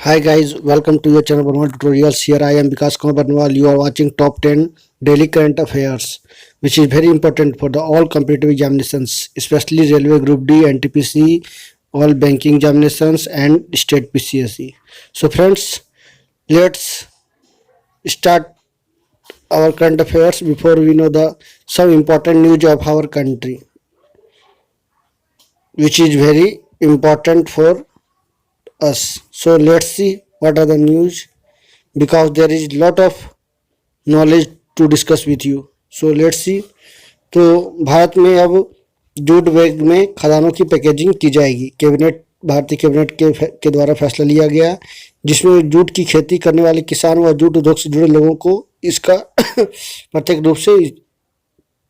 Hi guys, welcome to your channel Barnwal Tutorials. Here I am Vikas Kumar Barnwal. You are watching top 10 daily current affairs, which is very important for the all competitive examinations, especially Railway Group D, NTPC, all banking examinations and state PCSE. So friends, let's start our current affairs before we know the some important news of our country, which is very important for us. So let's see what are the news because there is lot of knowledge to discuss with you. So let's see. तो भारत में अब jute bag में खदानों की packaging की जाएगी. भारतीय cabinet के द्वारा फैसला लिया गया जिसमें जूट की खेती करने वाले किसान व जूट उद्योग से जुड़े लोगों को इसका प्रत्यक्ष रूप से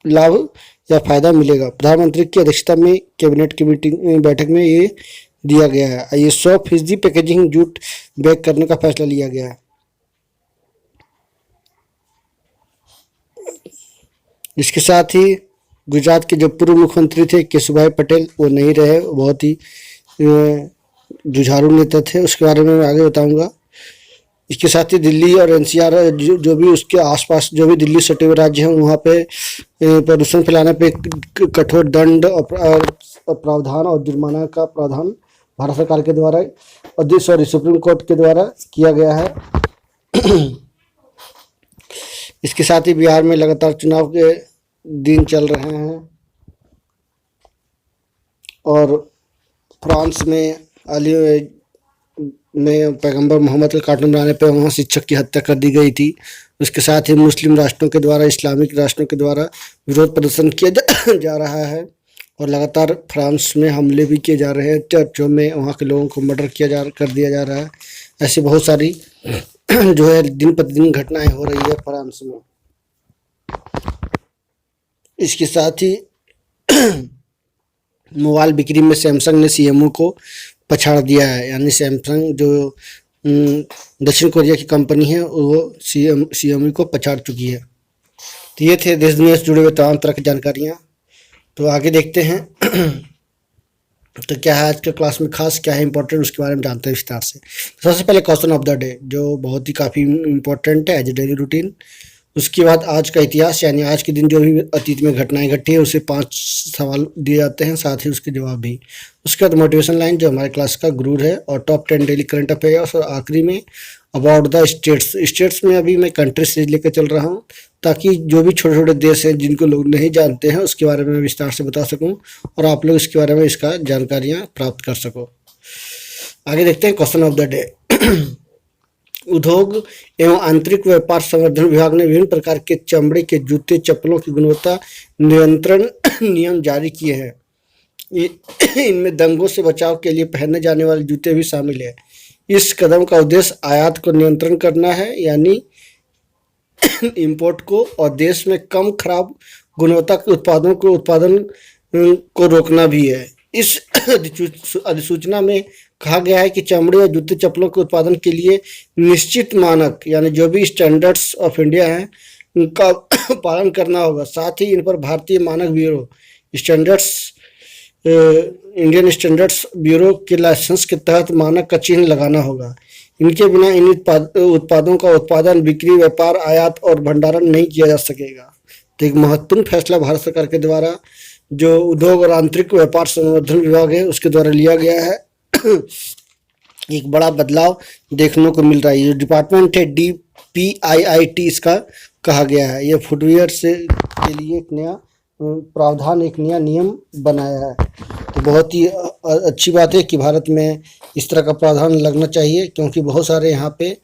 लाभ या फायदा मिलेगा. प्रधानमंत्री की अध्यक्षता में कैबिनेट की बैठक में ये दिया गया है. ये 100% पैकेजिंग जूट बैग करने का फैसला लिया गया है. इसके साथ ही गुजरात के जो पूर्व मुख्यमंत्री थे केशुभाई पटेल वो नहीं रहे. बहुत ही जुझारू नेता थे. उसके बारे में मैं आगे बताऊंगा. इसके साथ ही दिल्ली और एनसीआर जो भी उसके आसपास जो भी दिल्ली सटे हुए राज्य हैं वहाँ पे प्रदूषण फैलाने पे कठोर दंड और प्रावधान और जुर्माना का प्रावधान भारत सरकार के द्वारा सुप्रीम कोर्ट के द्वारा किया गया है. इसके साथ ही बिहार में लगातार चुनाव के दिन चल रहे हैं और फ्रांस में पैगंबर मोहम्मद के कार्टून बनाने पर वहाँ शिक्षक की हत्या कर दी गई थी. उसके साथ ही मुस्लिम राष्ट्रों के द्वारा इस्लामिक राष्ट्रों के द्वारा विरोध प्रदर्शन किया जा रहा है और लगातार फ्रांस में हमले भी किए जा रहे हैं. चर्चों में वहाँ के लोगों को मर्डर कर दिया जा रहा है. ऐसी बहुत सारी जो है दिन प्रतिदिन घटनाएं हो रही है फ्रांस में. इसके साथ ही मोबाइल बिक्री में सैमसंग ने सीएमओ को पछाड़ दिया है. यानी सैमसंग जो दक्षिण कोरिया की कंपनी है वो सीएमओ को पछाड़ चुकी है. तो ये थे देश दुनिया से जुड़े हुए तमाम तरह की जानकारियाँ. तो आगे देखते हैं तो क्या है आज के क्लास में खास क्या है इंपॉर्टेंट उसके बारे में जानते हैं विस्तार से. सबसे पहले क्वेश्चन ऑफ द डे जो बहुत ही काफ़ी इंपॉर्टेंट है एज ए डेली रूटीन. उसके बाद आज का इतिहास यानी आज के दिन जो भी अतीत में घटनाएं घटी है उसे 5 सवाल दिए जाते हैं साथ ही उसके जवाब भी. उसके बाद मोटिवेशन लाइन जो हमारे क्लास का गुरूर है और टॉप 10 डेली करंट अफेयर्स और आखिरी में अबाउट द स्टेट्स में अभी मैं कंट्री सीरीज लेकर चल रहा हूँ ताकि जो भी छोटे छोटे देश हैं जिनको लोग नहीं जानते हैं उसके बारे में विस्तार से बता सकूं और आप लोग इसके बारे में इसका जानकारियां प्राप्त कर सको. आगे देखते हैं क्वेश्चन ऑफ द डे. उद्योग एवं आंतरिक व्यापार संवर्धन विभाग ने विभिन्न प्रकार के चमड़े के जूते चप्पलों की गुणवत्ता नियंत्रण नियम जारी किए हैं. इनमें दंगों से बचाव के लिए पहने जाने वाले जूते भी शामिल है. इस कदम का उद्देश्य आयात को नियंत्रण करना है यानी इंपोर्ट को और देश में कम खराब गुणवत्ता के उत्पादन को रोकना भी है. इस अधिसूचना में कहा गया है कि चमड़े और जूते चप्पलों के उत्पादन के लिए निश्चित मानक यानी जो भी स्टैंडर्ड्स ऑफ इंडिया हैं उनका पालन करना होगा. साथ ही इन पर भारतीय मानक ब्यूरो इंडियन स्टैंडर्ड्स ब्यूरो के लाइसेंस के तहत मानक का चिन्ह लगाना होगा. इनके बिना इन उत्पादों का उत्पादन बिक्री व्यापार आयात और भंडारण नहीं किया जा सकेगा. तो एक महत्वपूर्ण फैसला भारत सरकार के द्वारा जो उद्योग और आंतरिक व्यापार संवर्धन विभाग है उसके द्वारा लिया गया है. एक बड़ा बदलाव देखने को मिल रहा है. ये डिपार्टमेंट है DPIIT इसका कहा गया है. ये फुटवियर से के लिए एक नया प्रावधान एक नया नियम बनाया है. तो बहुत ही अच्छी बात है कि भारत में इस तरह का प्रावधान लगना चाहिए क्योंकि बहुत सारे यहाँ पे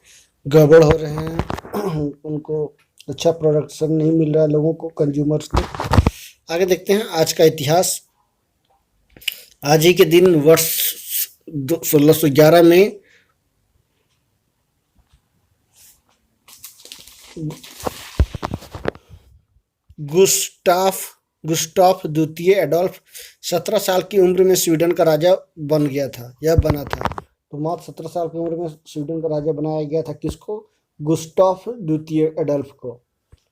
गड़बड़ हो रहे हैं. उनको अच्छा प्रोडक्शन नहीं मिल रहा है लोगों को कंज्यूमर्स को. आगे देखते हैं आज का इतिहास. आज ही के दिन वर्ष 1611 में गुस्टाफ द्वितीय एडोल्फ 17 साल की उम्र में स्वीडन का राजा बना था. तो मात्र 17 साल की उम्र में स्वीडन का राजा बनाया गया था. किसको? गुस्टाफ द्वितीय एडोल्फ को.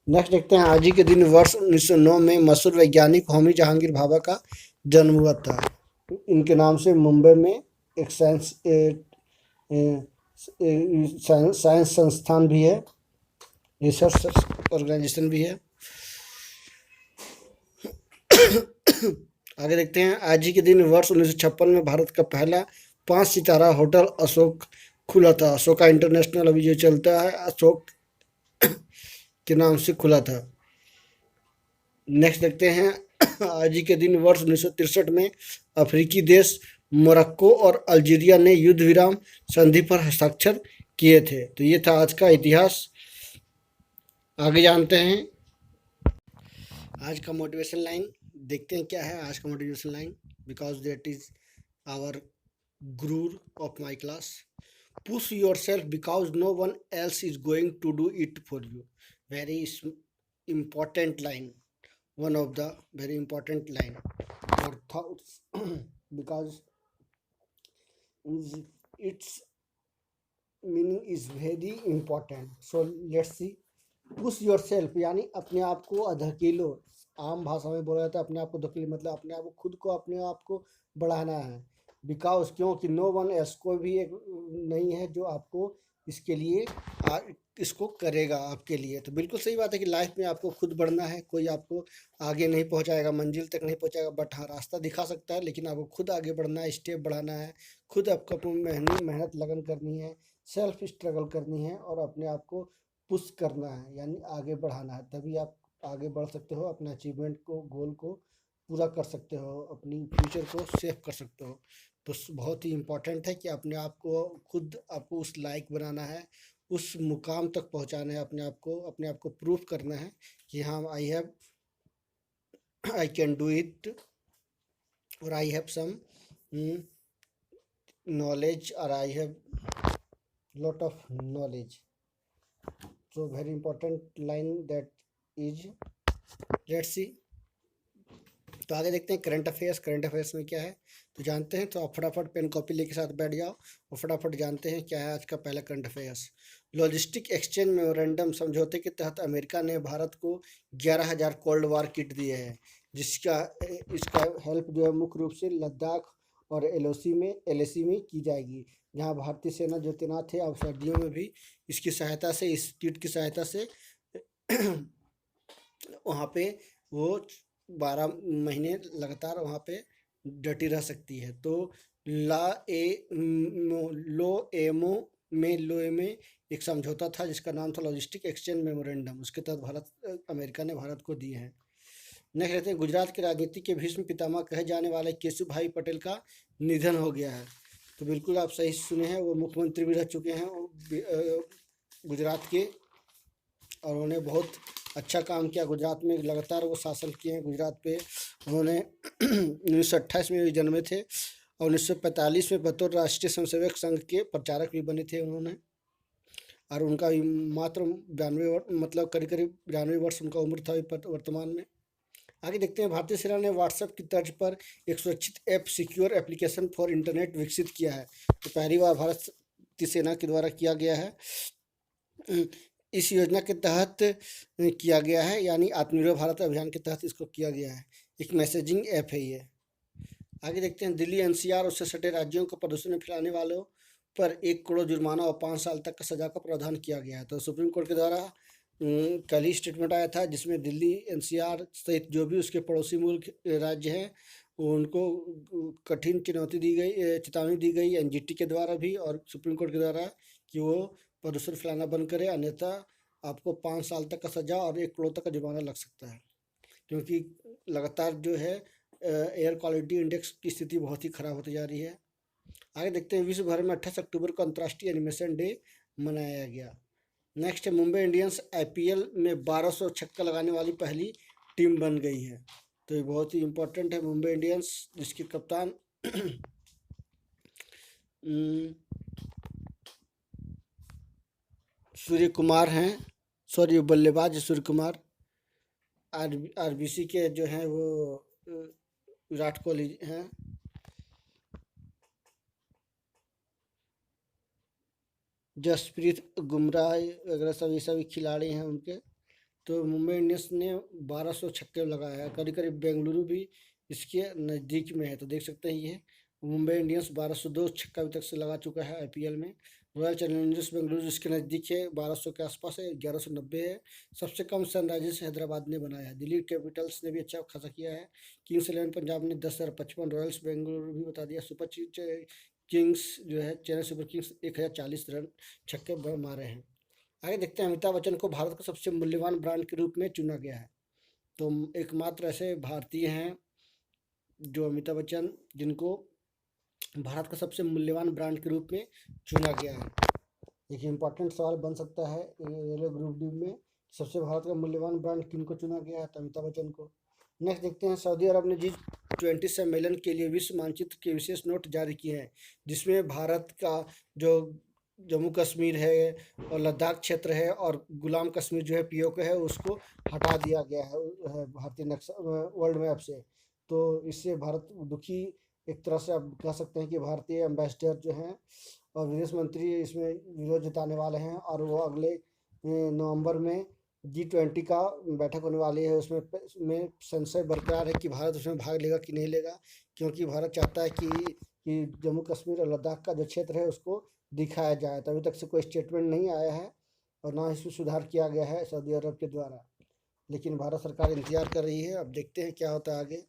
नेक्स्ट देखते हैं आज ही के दिन वर्ष 1909 में मशहूर वैज्ञानिक होमी जहांगीर भाभा का जन्म हुआ था. इनके नाम से मुंबई में एक साइंस साइंस संस्थान भी है, रिसर्च ऑर्गेनाइजेशन भी है। आगे देखते हैं, आज ही के दिन वर्ष 1956 में भारत का पहला 5 सितारा होटल अशोक खुला था। अशोका इंटरनेशनल अभी जो चलता है, अशोक के नाम से खुला था। नेक्स्ट देखते हैं, आज ही के दिन वर्ष 1963 में अफ्रीकी देश मोरक्को और अल्जीरिया ने युद्ध विराम संधि पर हस्ताक्षर किए थे। तो ये था आज का इतिहास। आगे जानते हैं आज का मोटिवेशन लाइन। देखते हैं क्या है आज का motivation line, because that is our गुरूर of my class. Push yourself because no one else is going to do it for you. Very important line, one of the very important line or thoughts because its meaning is very important. So let's see, push your self यानी अपने आप को धकेलो। आम भाषा में बोला जाता है अपने आप को धकेलो, मतलब अपने आप को, खुद को, अपने आप को बढ़ाना है। बिकॉज क्योंकि नो वन एल्स, कोई भी एक नहीं है जो आपको इसके लिए इसको करेगा आपके लिए। तो बिल्कुल सही बात है कि लाइफ में आपको खुद बढ़ना है, कोई आपको आगे नहीं पहुंचाएगा, मंजिल तक नहीं पहुंचाएगा, बट हाँ रास्ता दिखा सकता है, लेकिन आपको खुद आगे बढ़ना है, स्टेप बढ़ाना है, खुद आपको मेहनत लगन करनी है, सेल्फ स्ट्रगल करनी है और अपने आप को पुश करना है, यानी आगे बढ़ाना है। तभी आप आगे बढ़ सकते हो, अपने अचीवमेंट को, गोल को पूरा कर सकते हो, अपनी फ्यूचर को सेव कर सकते हो। तो बहुत ही इम्पोर्टेंट है कि अपने आप को खुद आपको उस लायक बनाना है, उस मुकाम तक पहुंचाना है, अपने आप को प्रूव करना है कि हाँ आई कैन डू इट और I have some knowledge or I have lot of knowledge. So very important line that is, let's see। तो आगे देखते हैं करंट अफेयर्स। करंट अफेयर्स में क्या है तो जानते हैं। तो आप फटाफट पेन कॉपी लेके साथ बैठ जाओ और फटाफट जानते हैं क्या है आज का पहला current affairs. Logistic exchange memorandum समझौते के तहत अमेरिका ने भारत को 11,000 कोल्ड वार किट दिए हैं, इसका हेल्प जो है मुख्य रूप से लद्दाख और एलओसी में की जाएगी, जहां भारतीय सेना जो तैनात है, अब सर्दियों में भी इसकी सहायता से, इस किट की सहायता से वहाँ पे वो 12 महीने लगातार वहाँ पे डटी रह सकती है। तो लो में एक समझौता था जिसका नाम था लॉजिस्टिक एक्सचेंज मेमोरेंडम, उसके तहत अमेरिका ने भारत को दिए हैं। नेक्स्ट रहते हैं, गुजरात की राजनीति के भीष्म पितामह कहे जाने वाले केशुभाई पटेल का निधन हो गया है। तो बिल्कुल आप सही सुने हैं, वो मुख्यमंत्री भी रह चुके हैं गुजरात के, और उन्होंने बहुत अच्छा काम किया गुजरात में, लगातार वो शासन किए हैं गुजरात पे। उन्होंने 1928 में जन्मे थे और 1945 में बतौर राष्ट्रीय स्वयंसेवक संघ के प्रचारक भी बने थे उन्होंने, और उनका मात्र 92 मतलब करीब 92 वर्ष उनका उम्र था वर्तमान में। आगे देखते हैं, भारतीय सेना ने व्हाट्सएप की तर्ज पर एक सुरक्षित app secure application for internet विकसित किया है। तो पहली बार भारतीय सेना के द्वारा किया गया है, इस योजना के तहत किया गया है, यानी आत्मनिर्भर भारत अभियान के तहत इसको किया गया है। एक मैसेजिंग ऐप है ये। आगे देखते हैं, दिल्ली एनसीआर और उससे सटे राज्यों को प्रदूषण में फैलाने वालों पर 1 करोड़ जुर्माना और 5 साल तक का सजा का प्रावधान किया गया है। तो सुप्रीम कोर्ट के द्वारा कल ही स्टेटमेंट आया था, जिसमें दिल्ली एनसीआर सहित जो भी उसके पड़ोसी मुल्क राज्य हैं उनको कठिन चेतावनी दी गई एनजीटी के द्वारा भी और सुप्रीम कोर्ट के द्वारा कि वो प्रदूषण फैलाना बंद करे, अन्यथा आपको 5 साल तक का सजा और 1 करोड़ तक का जुर्माना लग सकता है, क्योंकि लगातार जो है एयर क्वालिटी इंडेक्स की स्थिति बहुत ही खराब होती जा रही है। आगे देखते हैं, विश्व भर में 28 अक्टूबर को अंतर्राष्ट्रीय एनिमेशन डे मनाया गया। नेक्स्ट है, मुंबई इंडियंस आईपीएल में 1200 छक्का लगाने वाली पहली टीम बन गई है। तो ये बहुत ही इम्पोर्टेंट है, मुंबई इंडियंस जिसके कप्तान सूर्य कुमार हैं, सॉरी बल्लेबाज सूर्य कुमार। आरबीसी के जो हैं वो विराट कोहली हैं। जसप्रीत बुमराह वगैरह सभी खिलाड़ी हैं उनके। तो मुंबई इंडियंस ने 1200 छक्के लगाया है, करीब बेंगलुरु भी इसके नज़दीक में है। तो देख सकते हैं ये मुंबई इंडियंस 1202 छक्का अभी तक से लगा चुका है आईपीएल में। रॉयल चैलेंजर्स बेंगलुरु इसके नज़दीक है, 1200 के आसपास है, 1190 है। सबसे कम सनराइजर्स हैदराबाद ने बनाया है। दिल्ली कैपिटल्स ने भी अच्छा खासा किया है। किंग्स 11 पंजाब ने 10,055, रॉयल्स बेंगलुरु भी बता दिया। सुपर किंग्स जो है चेन्नई सुपर किंग्स 1040 रन छक्के मारे हैं। आगे देखते हैं, अमिताभ बच्चन को भारत का सबसे मूल्यवान ब्रांड के रूप में चुना गया है। तो एकमात्र ऐसे भारतीय हैं जो अमिताभ बच्चन, जिनको भारत का सबसे मूल्यवान ब्रांड के रूप में चुना गया है। एक इम्पॉर्टेंट सवाल बन सकता है रेलवे ग्रुप डी में, सबसे भारत का मूल्यवान ब्रांड किनको चुना गया है, तो अमिताभ बच्चन को। नेक्स्ट देखते हैं, सऊदी अरब ने G20 सम्मेलन के लिए विश्व मानचित्र के विशेष नोट जारी किए हैं, जिसमें भारत का जो जम्मू कश्मीर है और लद्दाख क्षेत्र है और गुलाम कश्मीर जो है पीओके है, उसको हटा दिया गया है भारतीय नक्शा वर्ल्ड मैप से। तो इससे भारत दुखी, एक तरह से आप कह सकते हैं कि भारतीय एम्बेसडर जो हैं और विदेश मंत्री इसमें विरोध जताने वाले हैं, और वो अगले नवंबर में G20 का बैठक होने वाली है। उसमें संशय बरकरार है कि भारत उसमें भाग लेगा कि नहीं लेगा, क्योंकि भारत चाहता है कि जम्मू कश्मीर और लद्दाख का जो क्षेत्र है उसको दिखाया जाए। तो अभी तक से कोई स्टेटमेंट नहीं आया है और ना इसमें सुधार किया गया है सऊदी अरब के द्वारा, लेकिन भारत सरकार इंतजार कर रही है। अब देखते हैं क्या होता है आगे।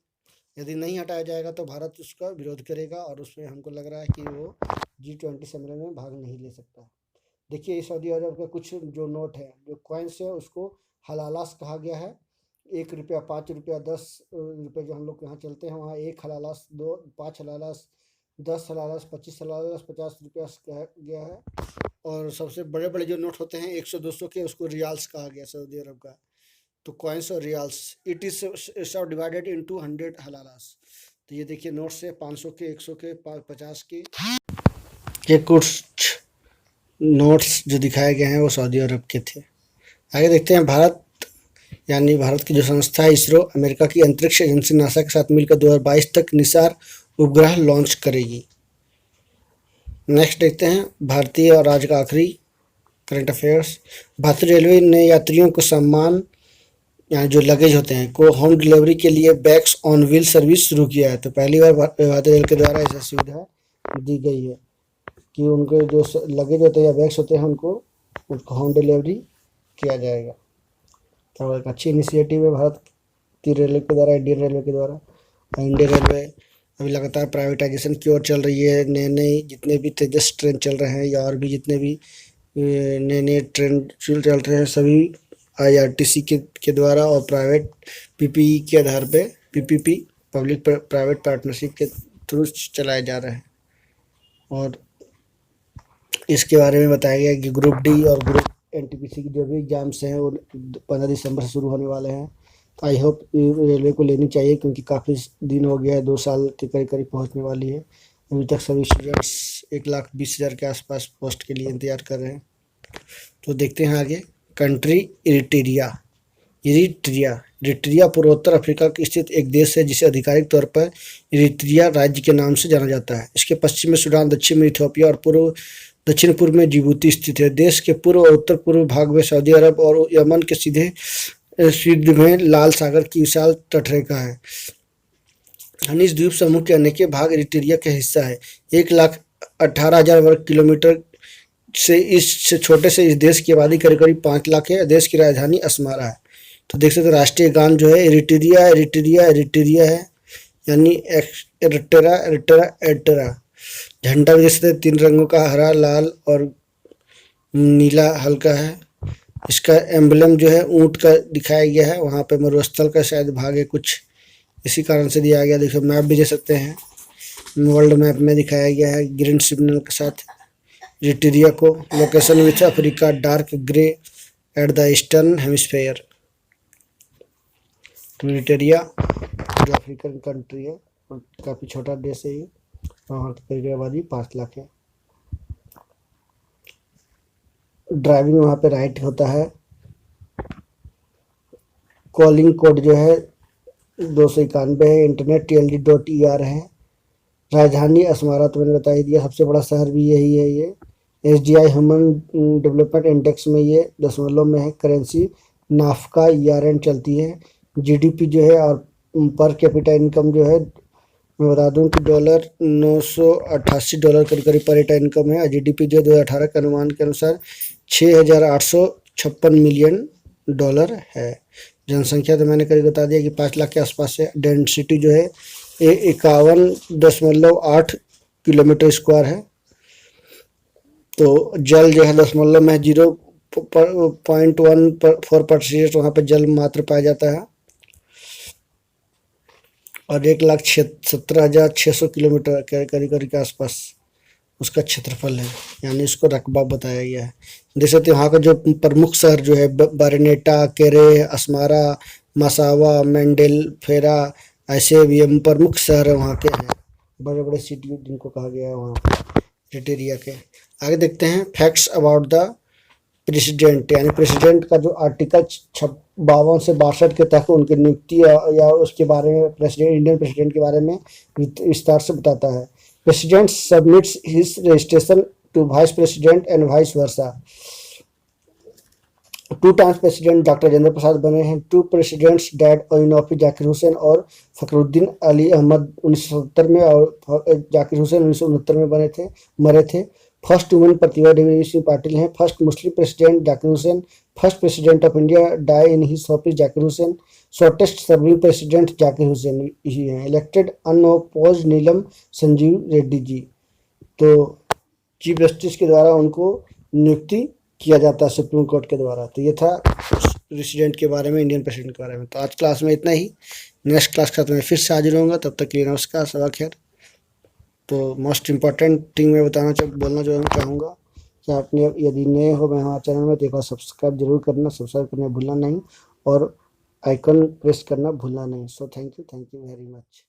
यदि नहीं हटाया जाएगा तो भारत उसका विरोध करेगा, और उसमें हमको लग रहा है कि वो G20 सम्मेलन में भाग नहीं ले सकता। देखिए, सऊदी अरब के कुछ जो नोट है, जो कॉइन्स है, उसको हलालास कहा गया है। 1 रुपया, 5 रुपया, 10 रुपये जो हम लोग यहाँ चलते हैं, वहाँ 1 हलालास, 2, 5 हलालास, 10 हलालास, 25 हलालास, 50 रुपया कहा गया है। और सबसे बड़े बड़े जो नोट होते हैं 100-200 के, उसको रियाल्स कहा गया सऊदी अरब का। तो कॉइन्स और रियाल्स, इट इज सब डिवाइडेड इनटू 100 हलालास। तो ये देखिए, नोट्स है 500 के, 100 के, 50 के। ये कुछ नोट्स जो दिखाए गए हैं वो सऊदी अरब के थे। आगे देखते हैं, भारत यानी भारत की जो संस्था है इसरो, अमेरिका की अंतरिक्ष एजेंसी नासा के साथ मिलकर 2022 तक निसार उपग्रह लॉन्च करेगी। नेक्स्ट देखते हैं, भारतीय और आज का आखिरी करंट अफेयर्स। भारतीय रेलवे ने यात्रियों को सम्मान, यहाँ जो लगेज होते हैं, को होम डिलीवरी के लिए बैग्स ऑन व्हील सर्विस शुरू किया है। तो पहली बार भारतीय रेल के द्वारा ऐसा सुविधा दी गई है कि उनके जो लगेज होते हैं या बैग्स होते हैं उनको होम डिलीवरी किया जाएगा। तो एक अच्छी इनिशिएटिव है भारतीय रेलवे के द्वारा, इंडियन रेलवे के द्वारा। इंडियन रेलवे अभी लगातार प्राइवेटाइजेशन की ओर चल रही है। नए नए जितने भी तेजस ट्रेन चल रहे हैं या और भी जितने भी नए नए ट्रेन चल रहे हैं, सभी IRTC के द्वारा और प्राइवेट PPE के आधार पे, PPP पब्लिक प्राइवेट पार्टनरशिप के थ्रू चलाए जा रहे हैं। और इसके बारे में बताया गया कि ग्रुप डी और ग्रुप NTPC की जो भी एग्जाम्स हैं वो 15 दिसंबर से शुरू होने वाले हैं। तो आई होप रेलवे को लेनी चाहिए, क्योंकि काफ़ी दिन हो गया है, 2 साल के करीब पहुंचने वाली है। अभी तक सभी स्टूडेंट्स 1,20,000 के आसपास पोस्ट के लिए इंतजार कर रहे हैं। तो देखते हैं आगे। कंट्री इरिट्रिया पूर्वोत्तर अफ्रीका की स्थित एक देश है, जिसे आधिकारिक तौर पर इरिट्रिया राज्य के नाम से जाना जाता है। इसके पश्चिम में सूडान, दक्षिण में इथियोपिया और दक्षिण पूर्व में जिबूती स्थित है। देश के पूर्व और उत्तर पूर्व भाग में सऊदी अरब और यमन के सीधे सिद्ध में लाल सागर की विशाल तटरेखा है। हनीस द्वीप समूह के अनेक भाग इरिट्रिया का हिस्सा है। 1,18,000 वर्ग किलोमीटर से इस छोटे से इस देश की आबादी करीब 5 लाख है। देश की राजधानी अस्मारा है। तो देख सकते हैं, राष्ट्रीय गान जो है इरिट्रिया है, यानी एरिट्रा। झंडा भी देख सकते हैं, 3 रंगों का, हरा, लाल और नीला हल्का है। इसका एम्बलम जो है ऊँट का दिखाया गया है। वहाँ पे मरुस्थल का शायद भाग है, कुछ इसी कारण से दिया गया। देखो, मैप भी दे सकते हैं, वर्ल्ड मैप में दिखाया गया है ग्रीन सिग्नल के साथ इरिट्रिया को। Location which Africa, dark grey at the eastern hemisphere. Eritrea जो अफ्रीकन कंट्री है और काफ़ी छोटा देश है ये, वहाँ की आबादी 5 लाख है। ड्राइविंग वहाँ पे राइट होता है। कॉलिंग कोड जो है 291 है। इंटरनेट TLD.ER है। राजधानी अस्मारा तो मैंने बता ही दिया। सबसे बड़ा शहर भी यही है। ये SDI ह्यूमन डेवलपमेंट इंडेक्स में ये दशमलव में है। करेंसी नाफ्का ERN चलती है। GDP जो है और पर कैपिटा इनकम जो है मैं बता दूं कि $988 करीब पर हेड इनकम है। जीडीपी जो 2018 के अनुमान के अनुसार $6,856 मिलियन है। जनसंख्या तो मैंने करीब बता दिया कि 5 लाख के आसपास है। डेंसिटी जो है 51.8 किलोमीटर स्क्वायर है। तो जल जो है 0.14% वहाँ पर जल मात्र पाया जाता है। और 1,17,600 किलोमीटर के करीब के आसपास उसका क्षेत्रफल है, यानी इसको रकबा बताया गया है। देख सकते हैं वहाँ का जो प्रमुख शहर जो है बारनेटा, केरे, अस्मारा, मसावा, मेंडेल फेरा, ऐसे भी हम प्रमुख शहर है वहाँ के हैं, बड़े बड़े सिटी जिनको कहा गया है वहाँ क्राइटेरिया के। आगे देखते हैं फैक्ट्स अबाउट द प्रेसिडेंट, यानी प्रेसिडेंट का जो आर्टिकल 52 से 62 के तहत उनकी नियुक्ति या उसके बारे में प्रेसिडेंट, इंडियन प्रेसिडेंट के बारे में विस्तार से बताता है। President submits his registration to vice president and vice versa. 2 times president doctor Rajendra Prasad बने हैं। 2 presidents dead in office Zakir Hussain और फखरुद्दीन अली अहमद 1970 में और जाकिर हुसैन 1969 में बने थे, मरे थे। फर्स्ट वुमेन प्रतिभा देवी सिंह पाटिल हैं। First Muslim president Zakir Hussain. First president of India die in his office Zakir Hussain. Shortest serving president Zakir Hussain ही हैं। Elected unopposed Neelam Sanjiva Reddy ji. तो चीफ जस्टिस के द्वारा उनको नियुक्ति किया जाता है सुप्रीम कोर्ट के द्वारा। तो ये था प्रेसिडेंट के बारे में, इंडियन प्रेसिडेंट के बारे में। तो आज क्लास में इतना ही। नेक्स्ट क्लास के साथ मैं फिर से हाजिर होऊंगा, तब तक के लिए नमस्कार, सबा खैर। तो मोस्ट इम्पॉर्टेंट थिंग मैं बोलना जो चाहूँगा कि आपने यदि नए हो मैं हमारे चैनल में तो एक बार सब्सक्राइब जरूर करना, सब्सक्राइब करना भूलना नहीं और आइकन प्रेस करना भूलना नहीं। So thank you very much.